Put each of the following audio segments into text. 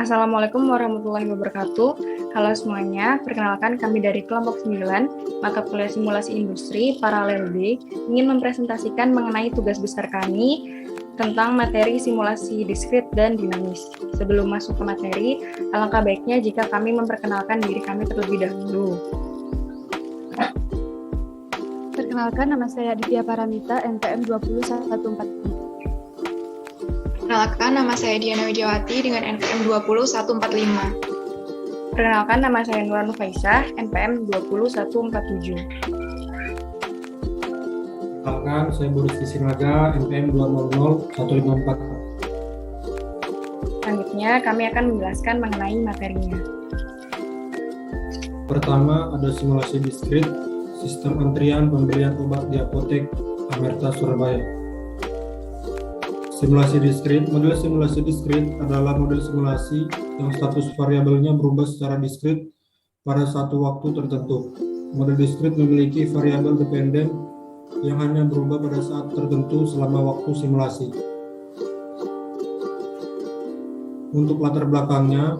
Assalamualaikum warahmatullahi wabarakatuh. Halo semuanya, perkenalkan kami dari kelompok 9, mata kuliah simulasi industri paralel B, ingin mempresentasikan mengenai tugas besar kami tentang materi simulasi diskrit dan dinamis. Sebelum masuk ke materi, alangkah baiknya jika kami memperkenalkan diri kami terlebih dahulu. Perkenalkan, nama saya Aditya Paramita, NPM 20145. Perkenalkan, nama saya Diana Widiawati dengan NPM 20145. Perkenalkan, nama saya Nura Nufaisah, NPM 20147. Perkenalkan, saya Boris Sinaga, NPM 200-154. Selanjutnya, kami akan menjelaskan mengenai materinya. Pertama, ada simulasi diskrit, sistem antrian pembelian obat di apotek Amerta Surabaya. Simulasi diskrit, model simulasi diskrit adalah model simulasi yang status variabelnya berubah secara diskrit pada satu waktu tertentu. Model diskrit memiliki variabel dependen yang hanya berubah pada saat tertentu selama waktu simulasi. Untuk latar belakangnya,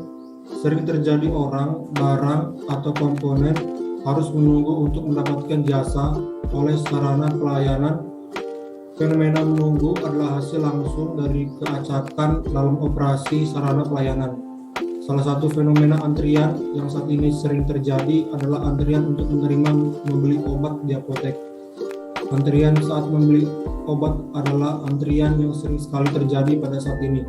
sering terjadi orang, barang, atau komponen harus menunggu untuk mendapatkan jasa oleh sarana pelayanan. Fenomena menunggu adalah hasil langsung dari keacakan dalam operasi sarana pelayanan. Salah satu fenomena antrian yang saat ini sering terjadi adalah antrian untuk menerima membeli obat di apotek. Antrian saat membeli obat adalah antrian yang sering sekali terjadi pada saat ini.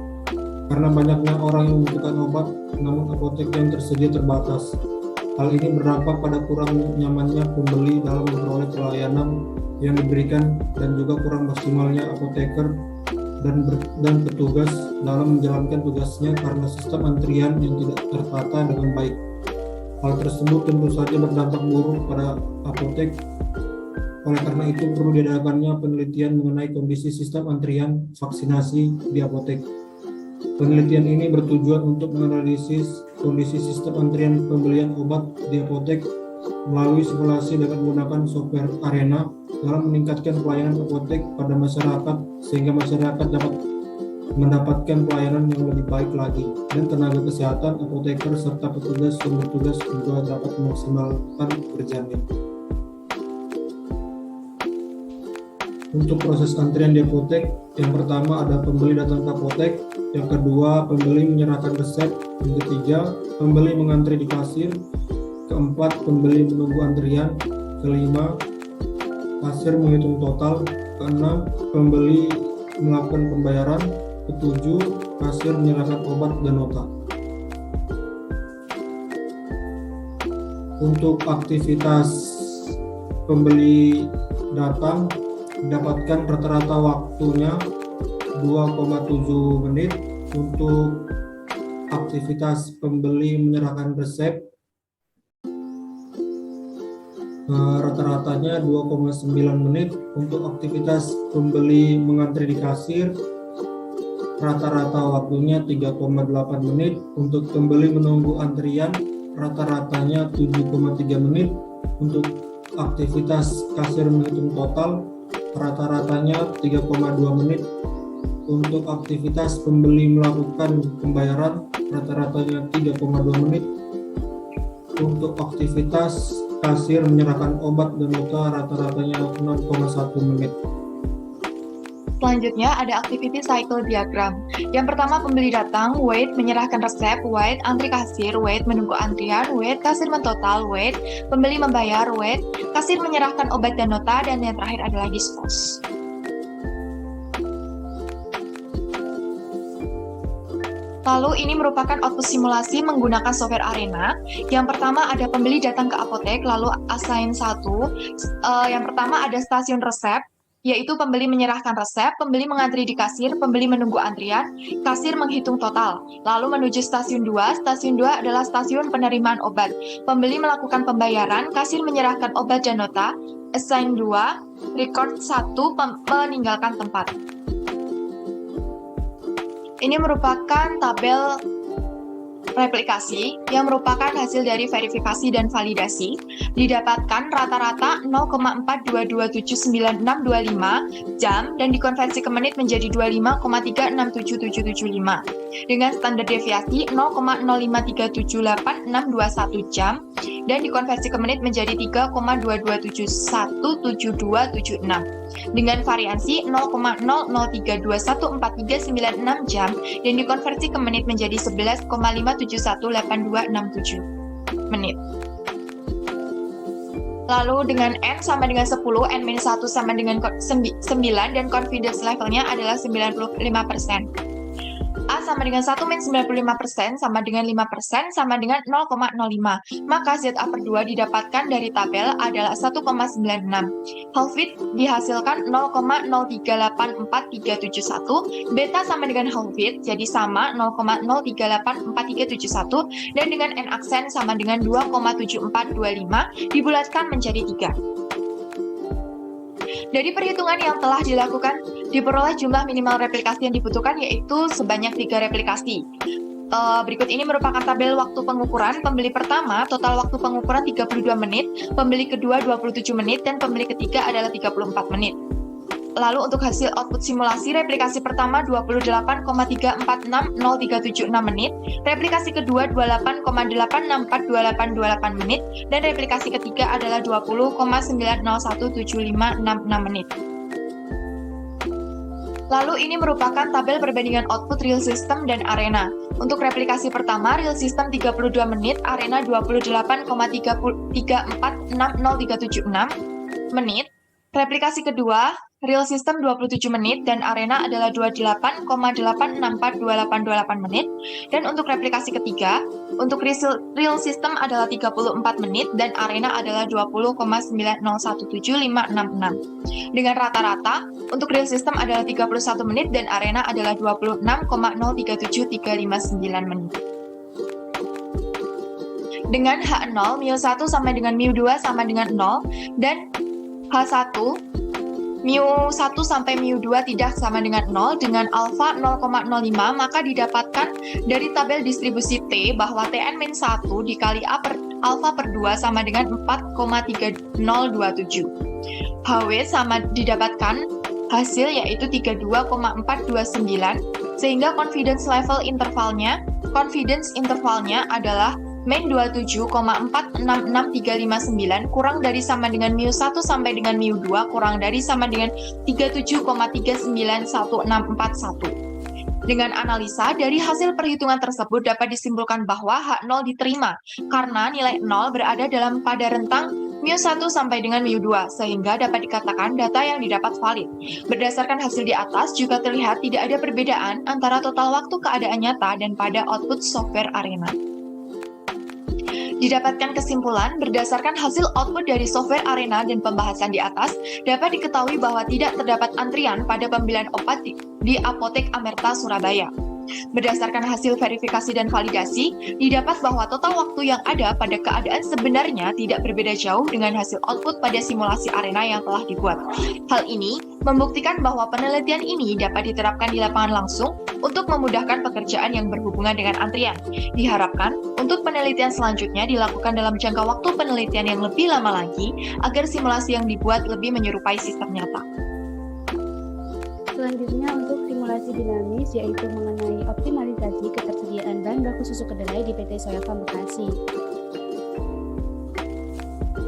Karena banyaknya orang yang membutuhkan obat, namun apotek yang tersedia terbatas. Hal ini berdampak pada kurang nyamannya pembeli dalam memperoleh pelayanan yang diberikan dan juga kurang maksimalnya apoteker dan petugas dalam menjalankan tugasnya karena sistem antrian yang tidak tertata dengan baik. Hal tersebut tentu saja berdampak buruk pada apotek. Oleh karena itu perlu diadakannya penelitian mengenai kondisi sistem antrian vaksinasi di apotek. Penelitian ini bertujuan untuk menganalisis kondisi sistem antrian pembelian obat di apotek melalui simulasi dengan menggunakan software Arena dalam meningkatkan pelayanan apotek pada masyarakat sehingga masyarakat dapat mendapatkan pelayanan yang lebih baik lagi dan tenaga kesehatan, apoteker, serta petugas yang bertugas juga dapat memaksimalkan pekerjaannya. Untuk proses antrian di apotek, yang pertama ada pembeli datang ke apotek, yang kedua pembeli menyerahkan resep, yang ketiga pembeli mengantri di kasir, keempat pembeli menunggu antrian, kelima kasir menghitung total, keenam pembeli melakukan pembayaran, ketujuh kasir menyerahkan obat dan nota. Untuk aktivitas pembeli datang dapatkan rata-rata waktunya 2,7 menit. Untuk aktivitas pembeli menyerahkan resep rata-ratanya 2,9 menit. Untuk aktivitas pembeli mengantri di kasir rata-rata waktunya 3,8 menit. Untuk pembeli menunggu antrian rata-ratanya 7,3 menit. Untuk aktivitas kasir menghitung total rata-ratanya 3,2 menit. Untuk aktivitas pembeli melakukan pembayaran rata-ratanya 3,2 menit. Untuk aktivitas kasir menyerahkan obat dan nota rata-ratanya 6,1 menit. Selanjutnya ada activity cycle diagram. Yang pertama pembeli datang, wait, menyerahkan resep, wait, antri kasir, wait, menunggu antrian, wait, kasir mentotal, wait, pembeli membayar, wait, kasir menyerahkan obat dan nota, dan yang terakhir adalah dispose. Lalu ini merupakan output simulasi menggunakan software Arena. Yang pertama ada pembeli datang ke apotek, lalu assign 1. Yang pertama ada stasiun resep, yaitu pembeli menyerahkan resep, pembeli mengantri di kasir, pembeli menunggu antrian, kasir menghitung total. Lalu menuju stasiun 2 adalah stasiun penerimaan obat. Pembeli melakukan pembayaran, kasir menyerahkan obat dan nota, assign 2, record 1, meninggalkan tempat. Ini merupakan tabel replikasi yang merupakan hasil dari verifikasi dan validasi didapatkan rata-rata 0,42279625 jam dan dikonversi ke menit menjadi 25,367775 dengan standar deviasi 0,0537861 jam dan dikonversi ke menit menjadi 3,22717276 dengan variansi 0,00321439 jam dan dikonversi ke menit menjadi 11,5718267 menit. Lalu dengan N sama dengan 10, N-1 sama dengan 9, dan confidence levelnya adalah 95%. A sama dengan 1 min 95% sama dengan 5% sama dengan 0,05. Maka ZA/2 didapatkan dari tabel adalah 1,96. Half width dihasilkan 0,0384371. Beta sama dengan half width, jadi sama 0,0384371. Dan dengan N aksen sama dengan 2,7425 dibulatkan menjadi 3. Dari perhitungan yang telah dilakukan, diperoleh jumlah minimal replikasi yang dibutuhkan yaitu sebanyak 3 replikasi. Berikut ini merupakan tabel waktu pengukuran. Pembeli pertama, total waktu pengukuran 32 menit, pembeli kedua 27 menit, dan pembeli ketiga adalah 34 menit. Lalu untuk hasil output simulasi, replikasi pertama 28,3460376 menit, replikasi kedua 28,8642828 menit, dan replikasi ketiga adalah 20,9017566 menit. Lalu ini merupakan tabel perbandingan output real system dan arena. Untuk replikasi pertama, real system 32 menit, arena 28,3460376 menit. Replikasi kedua, real system 27 menit dan arena adalah 28,8642828 menit. Dan untuk replikasi ketiga, untuk real system adalah 34 menit dan arena adalah 20,9017566. Dengan rata-rata, untuk real system adalah 31 menit dan arena adalah 26,0373359 menit. Dengan H0, μ1 sama dengan μ2 sama dengan 0, dan H1, μ1 sampai μ2 tidak sama dengan 0, dengan alfa 0,05, maka didapatkan dari tabel distribusi T bahwa Tn-1 dikali alfa per 2 sama dengan 4,3027. Hw sama didapatkan hasil yaitu 32,429, sehingga confidence intervalnya adalah min 27,466359 kurang dari sama dengan μ1 sampai dengan μ2 kurang dari sama dengan 37,391641. Dengan analisa, dari hasil perhitungan tersebut dapat disimpulkan bahwa H0 diterima karena nilai 0 berada pada rentang μ1 sampai dengan μ2, sehingga dapat dikatakan data yang didapat valid. Berdasarkan hasil di atas, juga terlihat tidak ada perbedaan antara total waktu keadaan nyata dan pada output software arena. Didapatkan kesimpulan, berdasarkan hasil output dari software arena dan pembahasan di atas, dapat diketahui bahwa tidak terdapat antrian pada pembelian obat di Apotek Amerta Surabaya. Berdasarkan hasil verifikasi dan validasi, didapat bahwa total waktu yang ada pada keadaan sebenarnya tidak berbeda jauh dengan hasil output pada simulasi arena yang telah dibuat. Hal ini membuktikan bahwa penelitian ini dapat diterapkan di lapangan langsung untuk memudahkan pekerjaan yang berhubungan dengan antrian. Diharapkan untuk penelitian selanjutnya dilakukan dalam jangka waktu penelitian yang lebih lama lagi agar simulasi yang dibuat lebih menyerupai sistem nyata. Selanjutnya untuk simulasi dinamis yaitu mengenai optimalisasi ketersediaan bahan baku susu kedelai di PT Soya Farm Bekasi.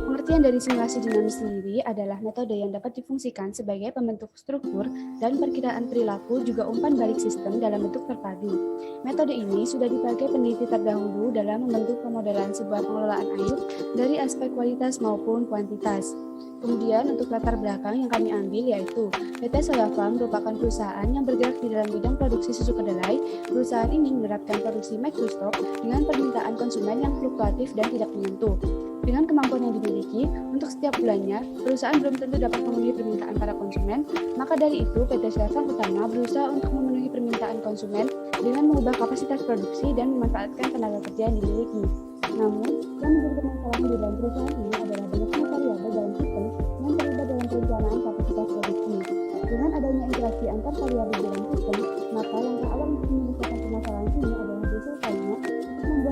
Pengertian dari simulasi dinamis sendiri adalah metode yang dapat difungsikan sebagai pembentuk struktur dan perkiraan perilaku juga umpan balik sistem dalam bentuk terpadu. Metode ini sudah dipakai peneliti terdahulu dalam membentuk pemodelan sebuah pengelolaan air dari aspek kualitas maupun kuantitas. Kemudian untuk latar belakang yang kami ambil yaitu PT Soya Farm merupakan perusahaan yang bergerak di dalam bidang produksi susu kedelai. Perusahaan ini menerapkan produksi make to stock dengan permintaan konsumen yang fluktuatif dan tidak menentu. Dengan kemampuan yang dimiliki, untuk setiap bulannya, perusahaan belum tentu dapat memenuhi permintaan para konsumen, maka dari itu PT Soya Farm Utama berusaha untuk memenuhi permintaan konsumen dengan mengubah kapasitas produksi dan memanfaatkan tenaga kerja yang dimiliki. Namun, yang menjadi permasalahan di dalam perusahaan ini adalah banyaknya variabel dalam sistem yang terlibat dalam perencanaan kapasitas produksi. Dengan adanya interaksi antar variabel dalam sistem, maka langkah awal untuk menyelesaikan permasalahan ini adalah diselesaikannya untuk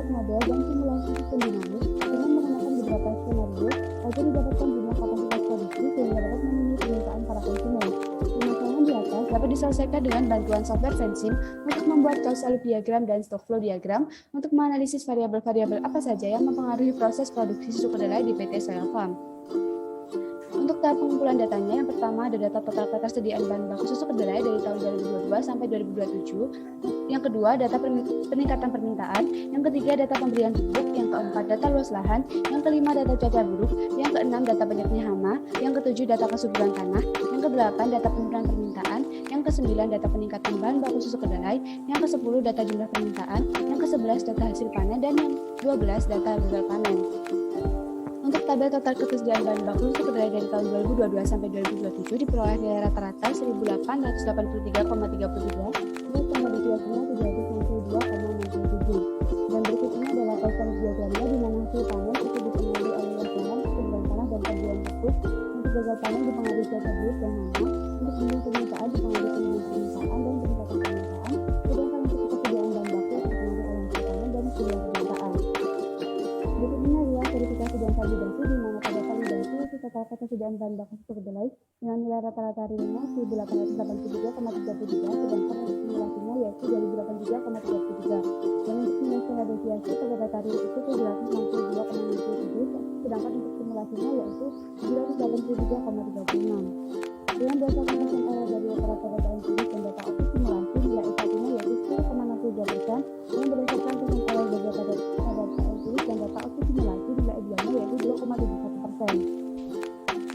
diselesaikan dengan bantuan software Vensim untuk membuat causal diagram dan stock flow diagram untuk menganalisis variabel-variabel apa saja yang mempengaruhi proses produksi susu kedelai di PT Soil Farm. Untuk tahap pengumpulan datanya, yang pertama ada data total ketersediaan bahan baku susu kedelai dari tahun 2022 sampai 2027. Yang kedua, data peningkatan permintaan. Yang ketiga, data pemberian pupuk. Yang keempat, data luas lahan. Yang kelima, data cuaca buruk. Yang keenam, data banyaknya hama. Yang ketujuh, data kesuburan tanah. Yang kedelapan, data penurunan permintaan. Yang kesembilan, data peningkatan bahan baku susu kedelai. Yang kesepuluh, data jumlah permintaan. Yang kesebelas, data hasil panen. Dan yang 12, data gagal panen. Untuk tabel total ketersediaan bahan baku susu kedelai dari tahun 2022 sampai 2027 diperoleh nilai rata-rata 1.883,33 dengan komoditi hasilnya 362,67. Dan berikut ini adalah total diagramnya di mana hasil panen itu dipengaruhi oleh luas lahan, kesuburan tanah dan pemberian pupuk. Untuk gagal panen dipengaruhi cuaca buruk dan hama. Untuk jumlah permintaan dipengaruhi penurunan permintaan dan peningkatan permintaan. Sedangkan untuk ketersediaan bahan baku dipengaruhi oleh hasil panen dan jumlah permintaan. Berikut ini adalah verifikasi dan validasi di mana pada validasi total ketersediaan bahan baku susu kedelai dengan nilai rata-rata realnya 1.883,33 sedangkan untuk simulasinya yaitu 2083,33 dan untuk nilai standar deviasi pada data real itu 762,67 sedangkan untuk simulasinya yaitu 783,36. Dengan berdasarkan persen error dari rata-rata data empiris dan data optimasi simulasi nilai SAT-nya yaitu 10,62% dan berdasarkan persen error dari data empiris dan data optimasi nilai idealnya yaitu 2,71%.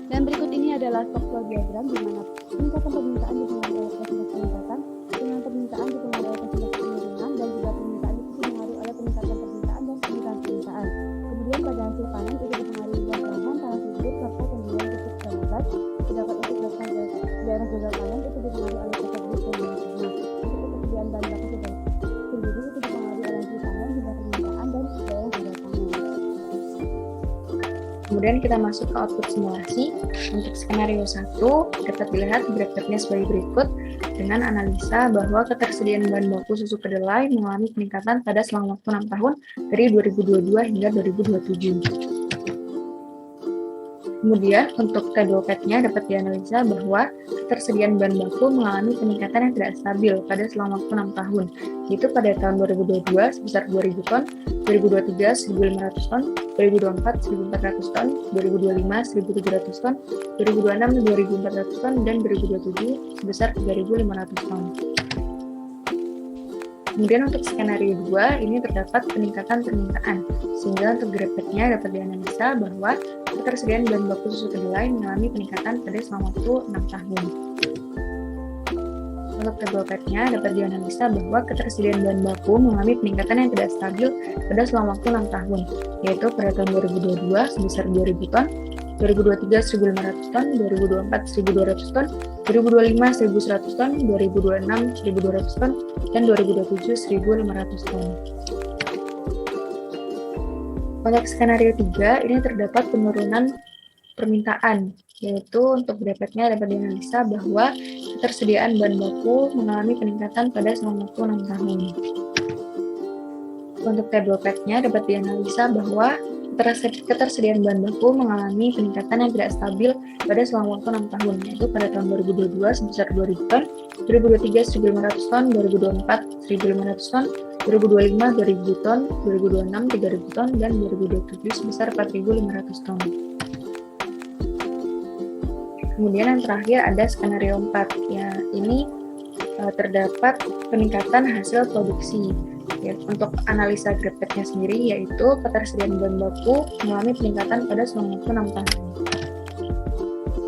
Dan berikut ini adalah stock flow diagram di mana peningkatan permintaan dipengaruhi oleh persentase peningkatan, dengan permintaan dipengaruhi oleh persentase penurunan, dan juga permintaan itu dipengaruhi oleh peningkatan permintaan dan penurunan permintaan. Kemudian pada hasil panen itu dipengaruhi luas lahan, tanah subur, serta pemberian pupuk dan obat. Sedangkan untuk daerah gagal panen itu dipengaruhi oleh cuaca buruk dan minus tanah. Untuk ketersediaan bahan baku sendiri itu dipengaruhi oleh hasil panen, jumlah permintaan, dan daerah gagal panen. Kemudian kita masuk ke output simulasi. Untuk skenario 1 dapat dilihat grafiknya sebagai berikut dengan analisa bahwa ketersediaan bahan baku susu kedelai mengalami peningkatan pada selama waktu 6 tahun dari 2022 hingga 2027. Kemudian untuk T2PET-nya dapat dianalisa bahwa ketersediaan bahan baku mengalami peningkatan yang tidak stabil pada selama waktu 6 tahun, yaitu pada tahun 2022 sebesar 2.000 ton, 2023 1.500 ton, 2024 1.400 ton, 2025 1.700 ton, 2026 2.400 ton, dan 2027 sebesar 3.500 ton. Kemudian untuk skenario 2 ini terdapat peningkatan permintaan, sehingga untuk grafiknya dapat dianalisa bahwa ketersediaan bahan baku susu kedelai mengalami peningkatan pada selama waktu 6 tahun. Untuk T2PET-nya dapat dianalisa bahwa ketersediaan bahan baku mengalami peningkatan yang tidak stabil pada selama waktu 6 tahun, yaitu pada tahun 2022 sebesar 2.000 ton, 2023 1.500 ton, 2024 1.200 ton, 2025 1.100 ton, 2026 1.200 ton, dan 2027 1.500 ton. Untuk skenario 3, ini terdapat penurunan permintaan, yaitu untuk grafiknya dapat dianalisa bahwa ketersediaan bahan baku mengalami peningkatan pada selama waktu 6 tahun. Untuk T2PET-nya dapat dianalisa bahwa ketersediaan bahan baku mengalami peningkatan yang tidak stabil pada selama waktu 6 tahun, yaitu pada tahun 2022 sebesar 2.000 ton, 2023 1.500 ton, 2024 1.500 ton, 2025 2.000 ton, 2026 3.000 ton, dan 2027 sebesar 4.500 ton. Kemudian yang terakhir ada skenario 4, ya ini terdapat peningkatan hasil produksi. Ya, untuk analisa grafiknya sendiri yaitu ketersediaan bahan baku mengalami peningkatan pada selama waktu 6 tahun.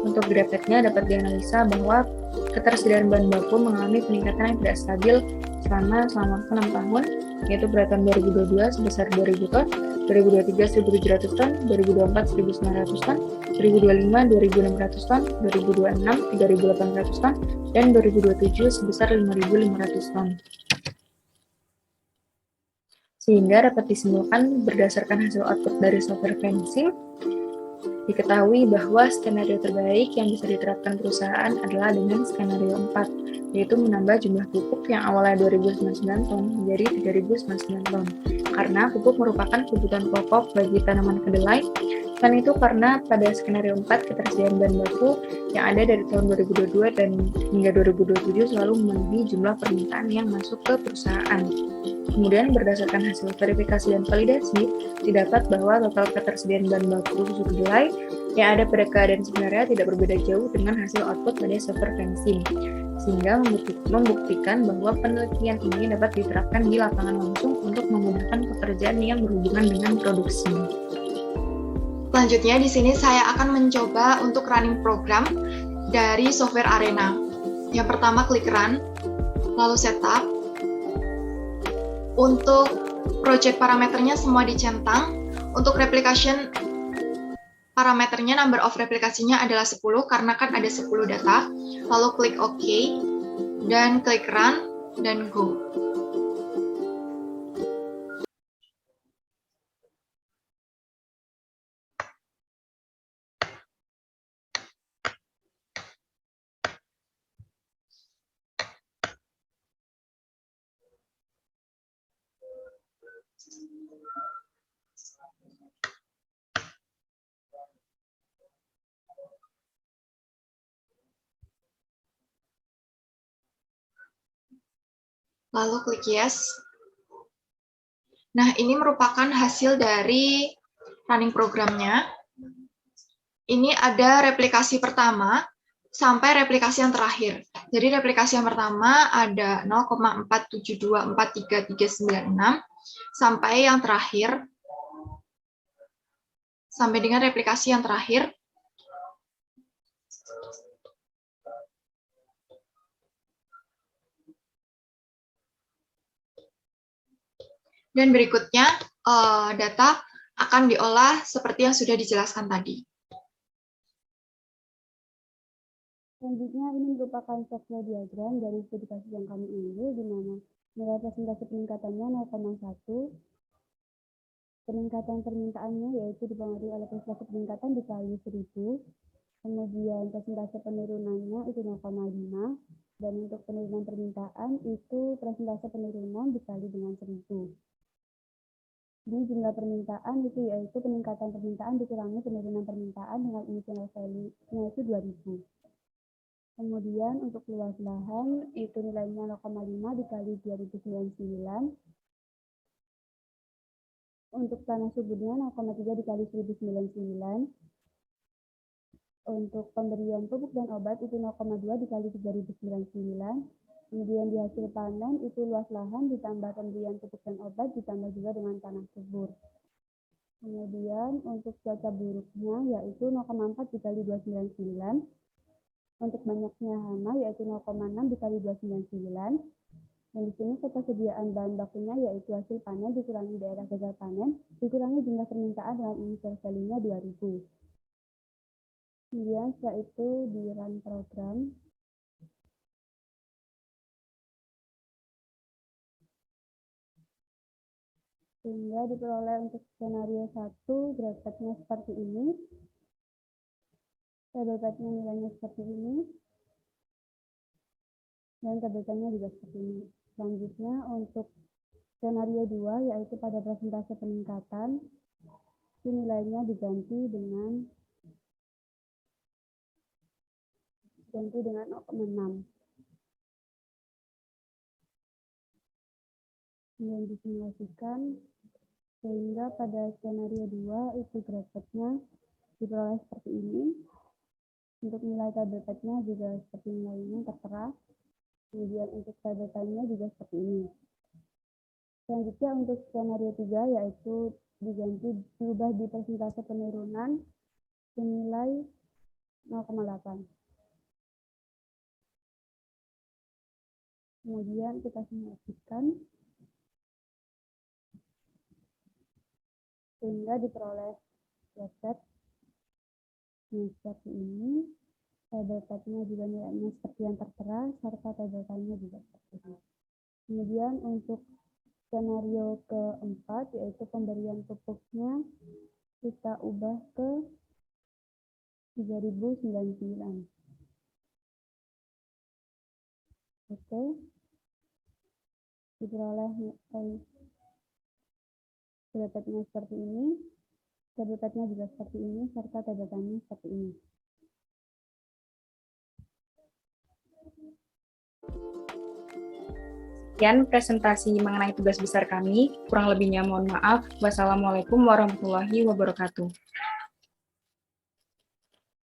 Untuk grafiknya dapat dianalisa bahwa ketersediaan bahan baku mengalami peningkatan yang tidak stabil selama waktu 6 tahun, yaitu pada tahun 2022 sebesar 2.000 ton, 2023 1.700 ton, 2024 1.900 ton, 2025 2.600 ton, 2026 3.800 ton, dan 2027 sebesar 5.500 ton. Sehingga dapat disimpulkan berdasarkan hasil output dari software Vensim, diketahui bahwa skenario terbaik yang bisa diterapkan perusahaan adalah dengan skenario 4, yaitu menambah jumlah pupuk yang awalnya 2.099 ton menjadi 3.099 ton. Karena pupuk merupakan kebutuhan pokok bagi tanaman kedelai, Selain itu karena pada skenario 4 ketersediaan bahan baku yang ada dari tahun 2022 dan hingga 2027 selalu melebihi jumlah permintaan yang masuk ke perusahaan. Kemudian berdasarkan hasil verifikasi dan validasi, didapat bahwa total ketersediaan bahan baku susu kedelai yang ada pada keadaan sebenarnya tidak berbeda jauh dengan hasil output pada software fencing, sehingga membuktikan bahwa penelitian ini dapat diterapkan di lapangan langsung untuk menggunakan pekerjaan yang berhubungan dengan produksi. Selanjutnya di sini saya akan mencoba untuk running program dari software Arena. Yang pertama klik run, lalu setup. Untuk project parameternya semua dicentang. Untuk replication parameternya number of replikasinya adalah 10 karena kan ada 10 data. Lalu klik OK dan klik run dan go. Lalu klik yes. Nah, ini merupakan hasil dari running programnya. Ini ada replikasi pertama sampai replikasi yang terakhir. Jadi replikasi yang pertama ada 0,4724336 sampai yang terakhir, sampai dengan replikasi yang terakhir. Dan berikutnya data akan diolah seperti yang sudah dijelaskan tadi. Selanjutnya ini merupakan software diagram dari studi kasus yang kami ambil, di mana nilai presentasi peningkatannya 0,1, peningkatan permintaannya yaitu dipengaruhi oleh presentasi peningkatan dikali 1000, kemudian presentasi penurunannya itu 0,5, dan untuk penurunan permintaan itu presentasi penurunan dikali dengan 1000. Di jumlah permintaan itu yaitu peningkatan permintaan dikurangi penurunan permintaan dengan initial value-nya itu 2000. Kemudian untuk luas lahan itu nilainya 0,5 dikali 2099. Untuk tanah suburnya 0,3 dikali 1099. Untuk pemberian pupuk dan obat itu 0,2 dikali 3099. Kemudian di hasil panen itu luas lahan ditambah pemberian pupuk dan obat ditambah juga dengan tanah subur. Kemudian untuk cuaca buruknya yaitu 0,4 dikali 299. Untuk banyaknya hama yaitu 0,6 dikali 299. Dan di sini ketersediaan bahan bakunya yaitu hasil panen dikurangi daerah gagal panen, dikurangi jumlah permintaan dengan initial value-nya 2000. Kemudian setelah itu di run program. Sehingga diperoleh untuk skenario 1 grafiknya seperti ini. Tabelnya nilainya seperti ini. Dan tabelnya juga seperti ini. Selanjutnya untuk skenario 2 yaitu pada presentasi peningkatan, itu nilainya diganti dengan 0,6. Kemudian disimulasikan sehingga pada skenario 2 itu grafiknya diperoleh seperti ini. Untuk nilai tabelnya juga seperti nilai ini tertera. Kemudian untuk tabelnya juga seperti ini. Selanjutnya untuk skenario 3 yaitu diubah di persentase penurunan senilai 0,8. Kemudian kita simulasikan sehingga diperoleh data seperti ini. Tabelnya juga nilainya seperti yang tertera, serta tabelnya juga seperti ini. Kemudian untuk skenario keempat, yaitu pemberian pupuknya, kita ubah ke 3099. Oke. Diperoleh dapatnya seperti ini. TBP-nya juga seperti ini, serta TBK-nya seperti ini. Sekian presentasi mengenai tugas besar kami. Kurang lebihnya mohon maaf. Wassalamualaikum warahmatullahi wabarakatuh.